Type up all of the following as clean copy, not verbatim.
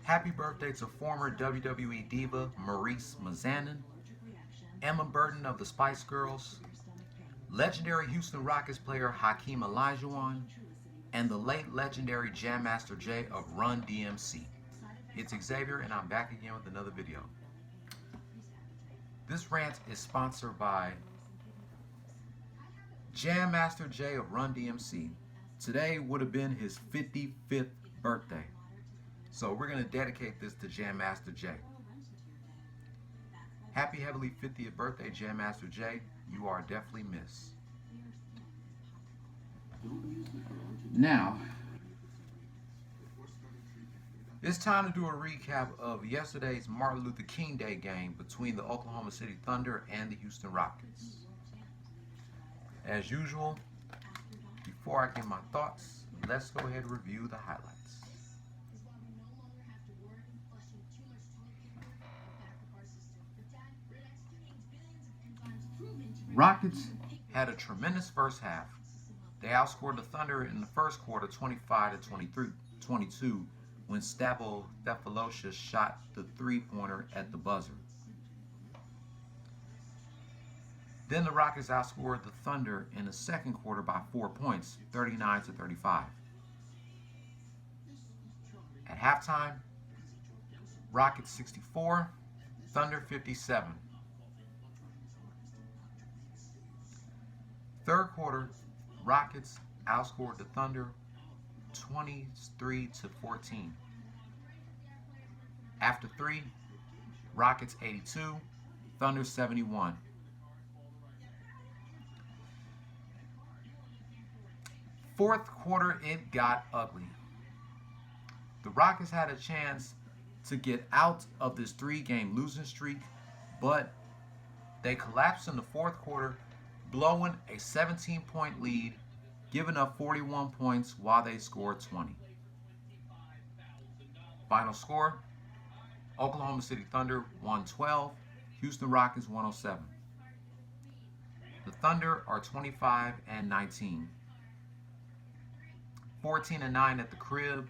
Happy birthday to former WWE diva Maurice Mazanin, Emma Burton of the Spice Girls, legendary Houston Rockets player Hakeem Olajuwon, and the late legendary Jam Master Jay of Run DMC. It's Xavier and I'm back again with another video. This rant is sponsored by Jam Master Jay of Run DMC. Today would have been his 55th birthday. So we're going to dedicate this to Jam Master Jay. Happy heavily 50th birthday, Jam Master Jay. You are definitely missed. Now, it's time to do a recap of yesterday's Martin Luther King Day game between the Oklahoma City Thunder and the Houston Rockets. As usual, before I give my thoughts, let's go ahead and review the highlights. Rockets had a tremendous first half. They outscored the Thunder in the first quarter 25-22 when Stavo Sefolosha shot the three-pointer at the buzzer. Then the Rockets outscored the Thunder in the second quarter by 4 points, 39-35. At halftime, Rockets 64, Thunder 57. Third quarter, Rockets outscored the Thunder 23-14. After 3, Rockets 82, Thunder 71. Fourth quarter, it got ugly. The Rockets had a chance to get out of this 3-game losing streak, but they collapsed in the fourth quarter, blowing a 17-point lead, giving up 41 points while they scored 20. Final score, Oklahoma City Thunder 112, Houston Rockets 107. The Thunder are 25-19. 14-9 at the crib,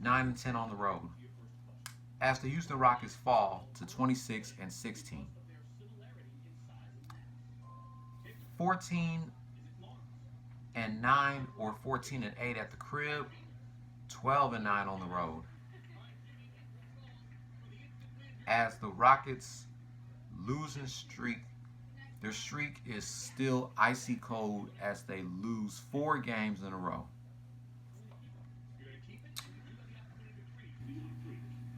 9-10 on the road, as the Houston Rockets fall to 26-16. 14-9 or 14-8 at the crib, 12-9 on the road, as the Rockets losing streak, their streak is still icy cold as they lose 4 games in a row.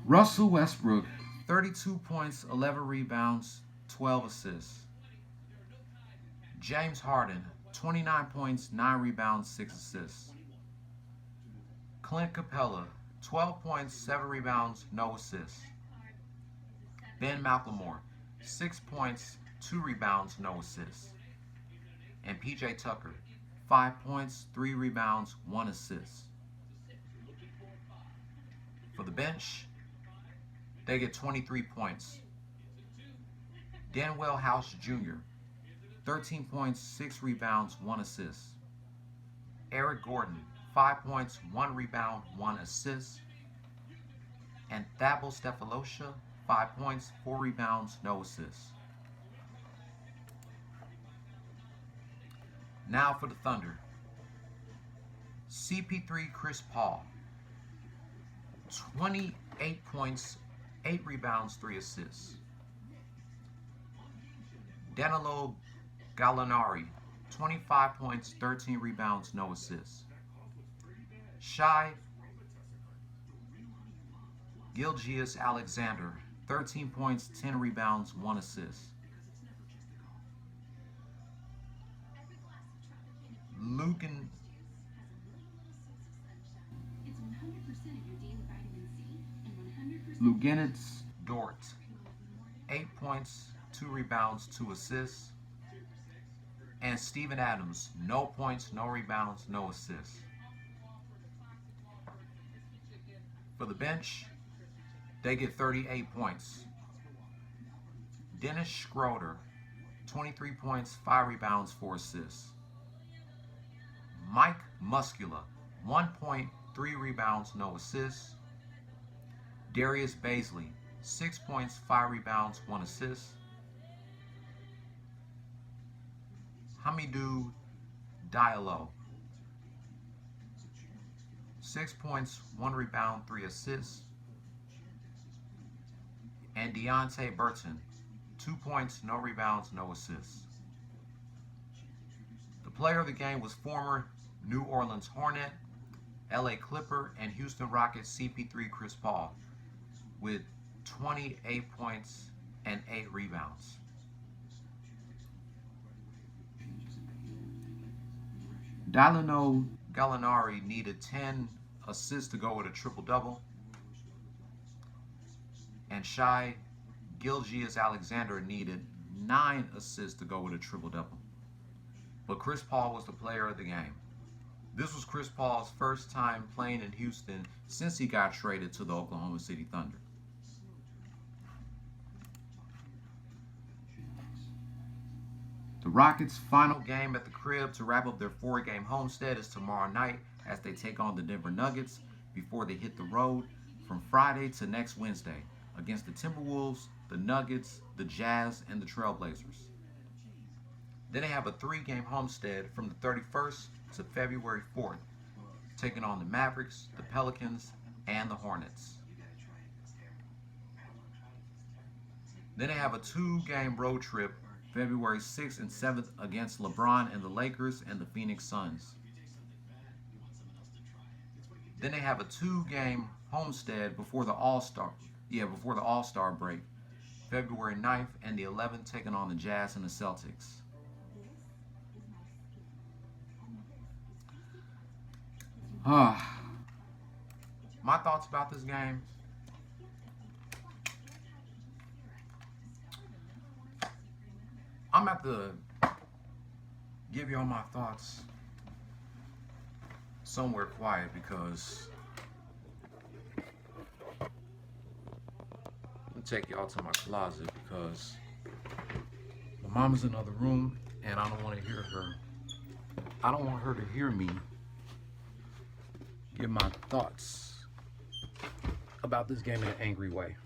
Russell Westbrook, 32 points, 11 rebounds, 12 assists. James Harden, 29 points, 9 rebounds, 6 assists. Clint Capella, 12 points, 7 rebounds, no assists. Ben McLemore, 6 points, 2 rebounds, no assists. And PJ Tucker, 5 points, 3 rebounds, 1 assist. For the bench, they get 23 points. Danuel House Jr., 13 points, 6 rebounds, 1 assist. Eric Gordon, 5 points, 1 rebound, 1 assist. And Stavo Sefolosha, 5 points, 4 rebounds, no assists. Now for the Thunder. CP3 Chris Paul, 28 points, 8 rebounds, 3 assists. Danilo Gallinari, 25 points, 13 rebounds, no assists. Shai Gilgeous-Alexander, 13 points, 10 rebounds, 1 assist. Luguentz Dort, 8 points, 2 rebounds, 2 assists. And Steven Adams, no points, no rebounds, no assists. For the bench, they get 38 points. Dennis Schroeder, 23 points, 5 rebounds, 4 assists. Mike Muscala, 1 point, 3 rebounds, no assists. Darius Bazley, 6 points, 5 rebounds, 1 assist. Hamidou Diallo, 6 points, 1 rebound, 3 assists. And Deonte Burton, 2 points, no rebounds, no assists. The player of the game was former New Orleans Hornet, LA Clipper, and Houston Rockets CP3 Chris Paul with 28 points and 8 rebounds. Danilo Gallinari needed 10 assists to go with a triple-double. And Shai Gilgeous-Alexander needed 9 assists to go with a triple-double. But Chris Paul was the player of the game. This was Chris Paul's first time playing in Houston since he got traded to the Oklahoma City Thunder. The Rockets' final game at the crib to wrap up their 4-game homestead is tomorrow night as they take on the Denver Nuggets before they hit the road from Friday to next Wednesday against the Timberwolves, the Nuggets, the Jazz, and the Trailblazers. Then they have a 3-game homestead from the 31st to February 4th, taking on the Mavericks, the Pelicans, and the Hornets. Then they have a 2-game road trip February 6th and 7th against LeBron and the Lakers and the Phoenix Suns. Then they have a 2-game homestead before the All-Star break, February 9th and the 11th, taking on the Jazz and the Celtics. My thoughts about this game. I'm going to have to give you all my thoughts somewhere quiet because I'm going to take y'all to my closet because my mama's in another room and I don't want to hear her. I don't want her to hear me give my thoughts about this game in an angry way.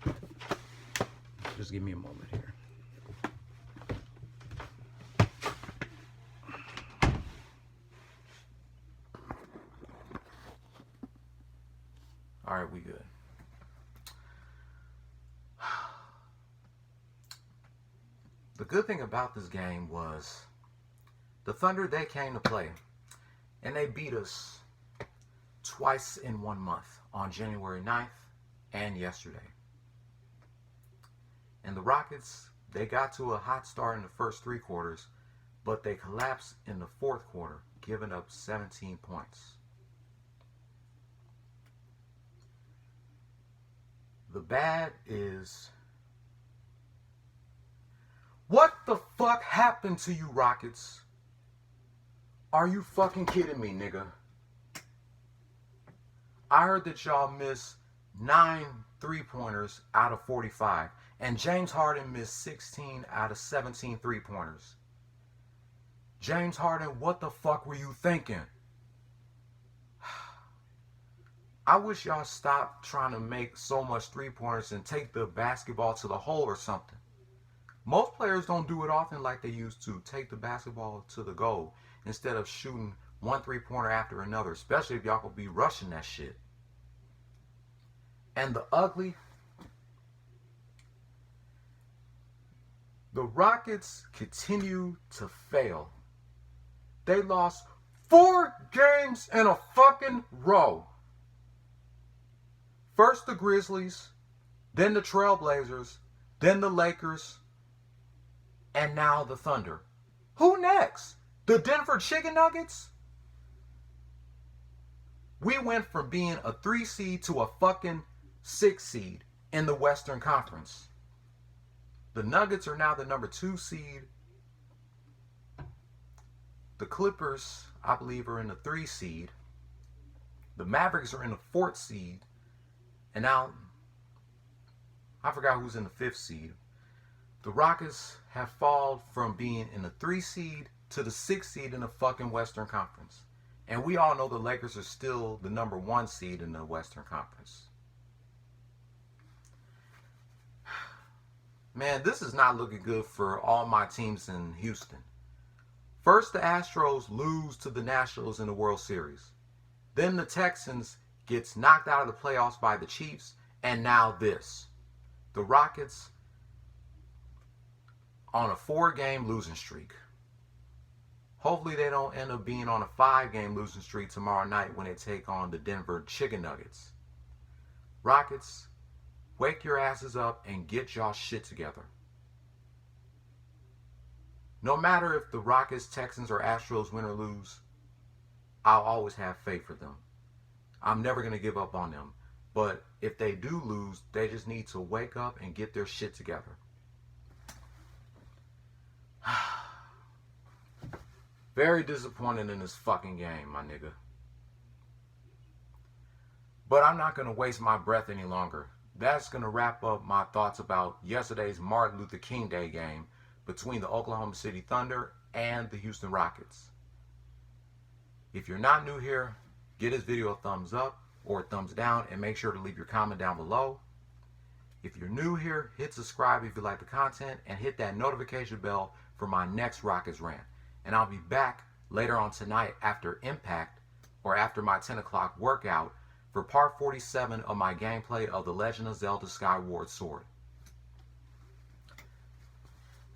Just give me a moment here. All right, we good. The good thing about this game was the Thunder, they came to play and they beat us twice in 1 month, on January 9th and yesterday. And the Rockets, they got to a hot start in the first 3 quarters, but they collapsed in the 4th quarter, giving up 17 points. The bad is, what the fuck happened to you, Rockets? Are you fucking kidding me, nigga? I heard that y'all missed 9 3-pointers out of 45. And James Harden missed 16 out of 17 3-pointers. James Harden, what the fuck were you thinking? I wish y'all stopped trying to make so much 3-pointers and take the basketball to the hole or something. Most players don't do it often like they used to. Take the basketball to the goal instead of shooting 1 3-pointer after another, especially if y'all could be rushing that shit. And the ugly, the Rockets continue to fail. They lost 4 games in a fucking row. First the Grizzlies, then the Trailblazers, then the Lakers, and now the Thunder. Who next? The Denver Chicken Nuggets? We went from being a 3 seed to a fucking 6 seed in the Western Conference. The Nuggets are now the number 2 seed. The Clippers, I believe, are in the 3 seed. The Mavericks are in the 4th seed. And now, I forgot who's in the 5th seed. The Rockets have fallen from being in the 3 seed to the 6th seed in the fucking Western Conference. And we all know the Lakers are still the number 1 seed in the Western Conference. Man, this is not looking good for all my teams in Houston. First, the Astros lose to the Nationals in the World Series. Then the Texans gets knocked out of the playoffs by the Chiefs. And now this. The Rockets on a 4-game losing streak. Hopefully they don't end up being on a 5-game losing streak tomorrow night when they take on the Denver Chicken Nuggets. Rockets, wake your asses up and get y'all shit together. No matter if the Rockets, Texans, or Astros win or lose, I'll always have faith for them. I'm never going to give up on them. But if they do lose, they just need to wake up and get their shit together. Very disappointed in this fucking game, my nigga. But I'm not going to waste my breath any longer. That's going to wrap up my thoughts about yesterday's Martin Luther King Day game between the Oklahoma City Thunder and the Houston Rockets. If you're not new here, give this video a thumbs up or a thumbs down and make sure to leave your comment down below. If you're new here, hit subscribe if you like the content and hit that notification bell for my next Rockets rant. And I'll be back later on tonight after Impact or after my 10 o'clock workout for part 47 of my gameplay of The Legend of Zelda Skyward Sword.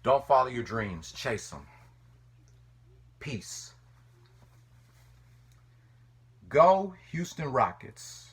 Don't follow your dreams, chase them. Peace. Go Houston Rockets.